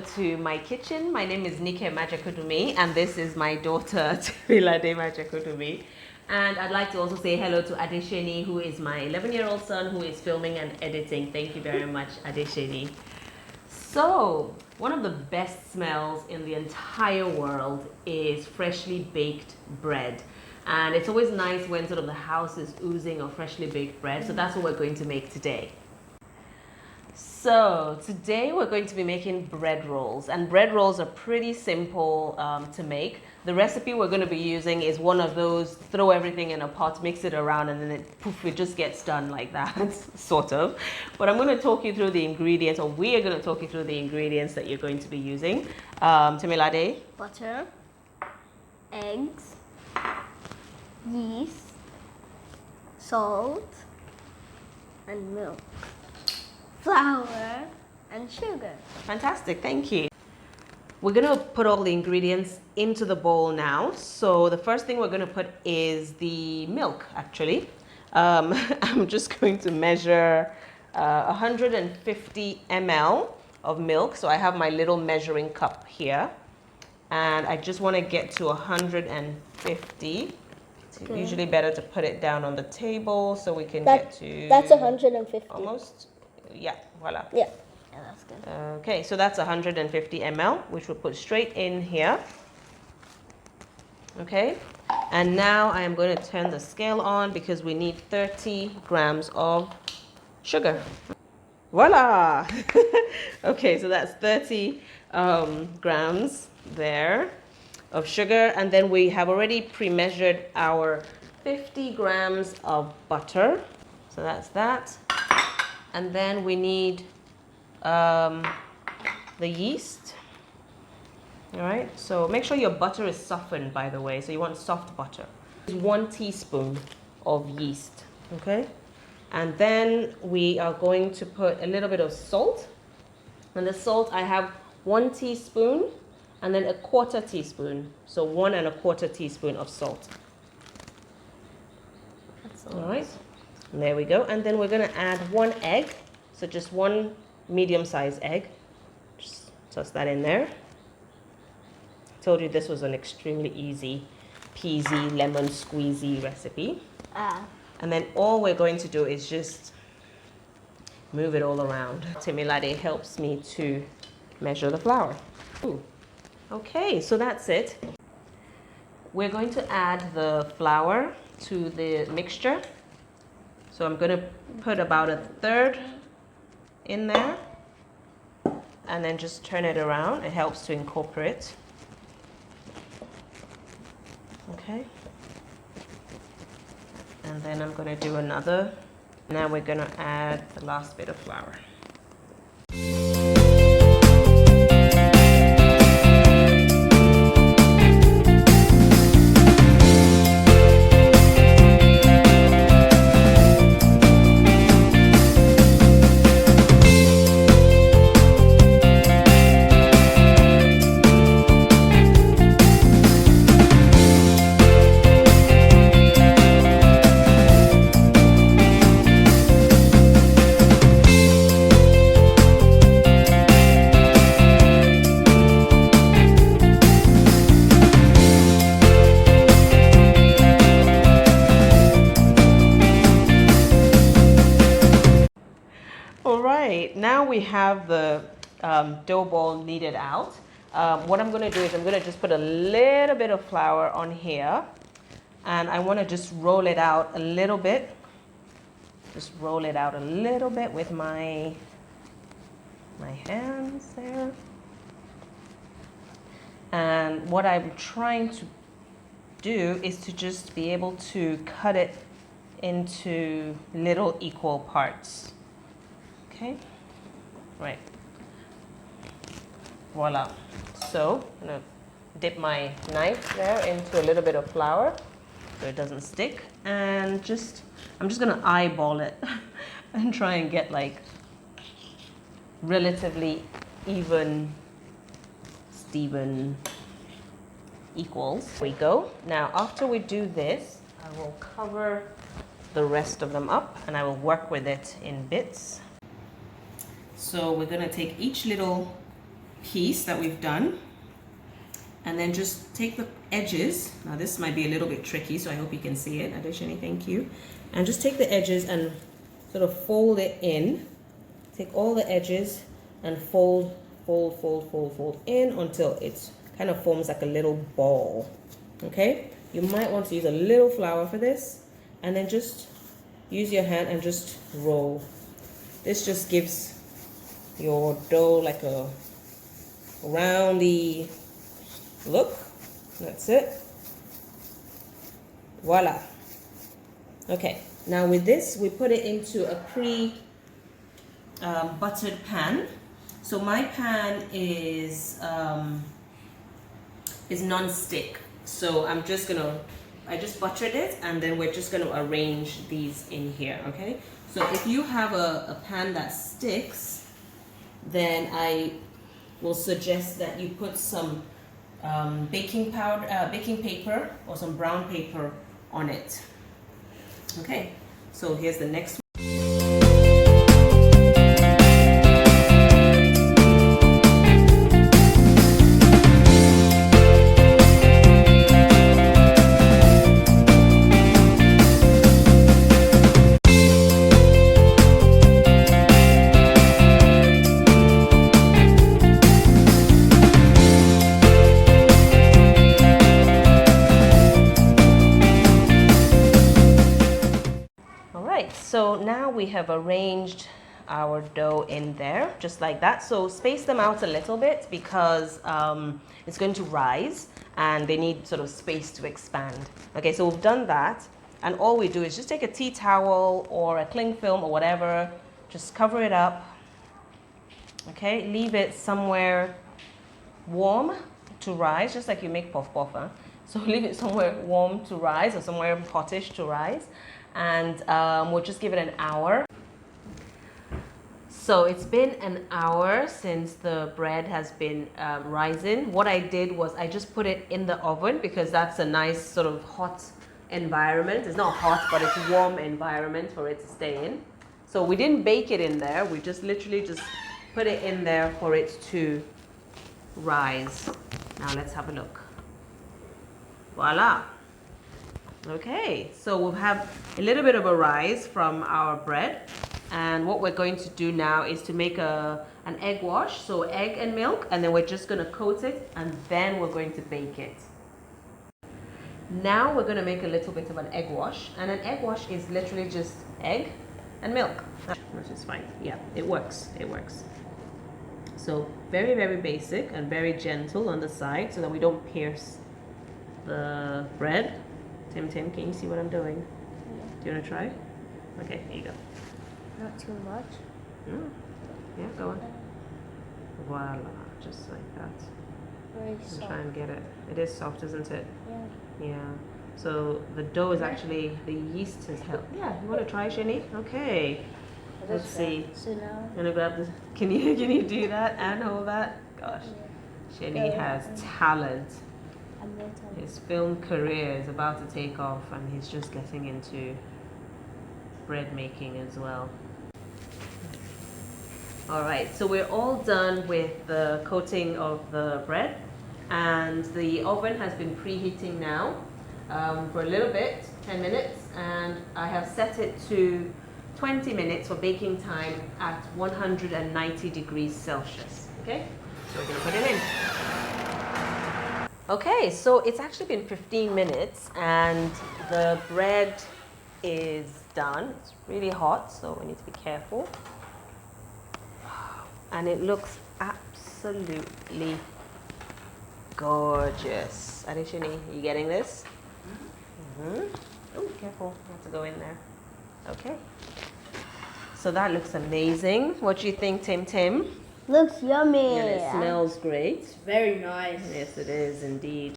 to my kitchen. My name is Nike Majakudumi, and this is my daughter, Temilade Majakudumi. And I'd like to also say hello to Adesheni, who is my 11-year-old son who is filming and editing. Thank you very much, Adesheni. So, one of the best smells in the entire world is freshly baked bread. And it's always nice when sort of the house is oozing of freshly baked bread. So that's what we're going to make today. So today we're going to be making bread rolls, and bread rolls are pretty simple to make. The recipe we're going to be using is one of those throw everything in a pot, mix it around, and then it just gets done like that, sort of. But I'm going to talk you through the ingredients, or we are going to talk you through the ingredients that you're going to be using. Temilade? Butter, eggs, yeast, salt, and milk. Flour and sugar. Fantastic, thank you. We're gonna put all the ingredients into the bowl now. So the first thing we're gonna put is the milk, actually. I'm just going to measure 150 ml of milk. So I have my little measuring cup here. And I just wanna get to 150. It's usually better to put it down on the table so we can get to... That's 150. Almost. Yeah, voila. Yeah, that's good. Okay, so that's 150 ml, which we'll put straight in here. Okay, and now I am going to turn the scale on because we need 30 grams of sugar. Voila! Okay, so that's 30 grams there of sugar, and then we have already pre-measured our 50 grams of butter. So that's that. And then we need the yeast. All right, so make sure your butter is softened, by the way. So you want soft butter. 1 teaspoon of yeast, okay? And then we are going to put a little bit of salt. And the salt, I have 1 teaspoon and then 1/4 teaspoon. So 1 1/4 teaspoon of salt. All right. And there we go. And then we're going to add 1 egg. So just 1 medium-sized egg. Just toss that in there. I told you this was an extremely easy peasy lemon squeezy recipe. And then all we're going to do is just move it all around. Temilade helps me to measure the flour. Ooh. Okay, so that's it. We're going to add the flour to the mixture. So I'm going to put about 1/3 in there and then just turn it around. It helps to incorporate. Okay. And then I'm going to do another. Now we're going to add the last bit of flour. Now we have the dough ball kneaded out. What I'm going to do is I'm going to just put a little bit of flour on here, and I want to just roll it out a little bit. Just roll it out a little bit with my hands there. And what I'm trying to do is to just be able to cut it into little equal parts. Okay. Right. Voila. So I'm going to dip my knife there into a little bit of flour so it doesn't stick, and I'm just going to eyeball it and try and get like relatively even equals. There we go. Now after we do this, I will cover the rest of them up and I will work with it in bits. So we're going to take each little piece that we've done, and then just take the edges. Now this might be a little bit tricky, so I hope you can see it. Additionally, thank you. And just take the edges and sort of fold it in. Take all the edges and fold in until it kind of forms like a little ball. Okay? You might want to use a little flour for this, and then just use your hand and just roll. This just gives your dough like a roundy look. That's it. Voila. Okay, now with this we put it into a buttered pan. So my pan is non-stick, so I just buttered it, and then we're just gonna arrange these in here. Okay, so if you have a pan that sticks, then I will suggest that you put some baking paper or some brown paper on it. Okay, so here's the next one. So now we have arranged our dough in there just like that. So space them out a little bit because it's going to rise and they need sort of space to expand. Okay, so we've done that, and all we do is just take a tea towel or a cling film or whatever, just cover it up. Okay, leave it somewhere warm to rise, just like you make puff puff. Huh? So leave it somewhere warm to rise or somewhere hotish to rise. And we'll just give it an hour. So it's been an hour since the bread has been rising. What I did was I just put it in the oven because that's a nice sort of hot environment. It's not hot, but it's a warm environment for it to stay in. So we didn't bake it in there. We just literally just put it in there for it to rise. Now let's have a look. Voila. Okay, so we'll have a little bit of a rise from our bread, and what we're going to do now is to make an egg wash, so egg and milk, and then we're just going to coat it, and then we're going to bake it. Now we're going to make a little bit of an egg wash, and an egg wash is literally just egg and milk, which is fine. Yeah, it works. So very, very basic and very gentle on the side so that we don't pierce the bread. Tim, can you see what I'm doing? Yeah. Do you want to try? Okay, here you go. Not too much. Yeah, go on. Voila, just like that. Very And soft. try and get it. It is soft, isn't it? Yeah. Yeah. So the dough is actually, the yeast has helped. Yeah, you want to try, Shani? Okay. Let's see. So now. I'm gonna grab this. Can you do that and hold that? Gosh, Shani has talent. His film career is about to take off, and he's just getting into bread making as well. All right, so we're all done with the coating of the bread, and the oven has been preheating now for a little bit, 10 minutes, and I have set it to 20 minutes for baking time at 190 degrees Celsius. Okay, so we're gonna put it in. Okay, so it's actually been 15 minutes and the bread is done. It's really hot, so we need to be careful. And it looks absolutely gorgeous. Adishini, are you getting this? Oh, careful, you have to go in there. Okay. So that looks amazing. What do you think, Tim? Looks yummy. And it smells great. Very nice. Yes, it is indeed.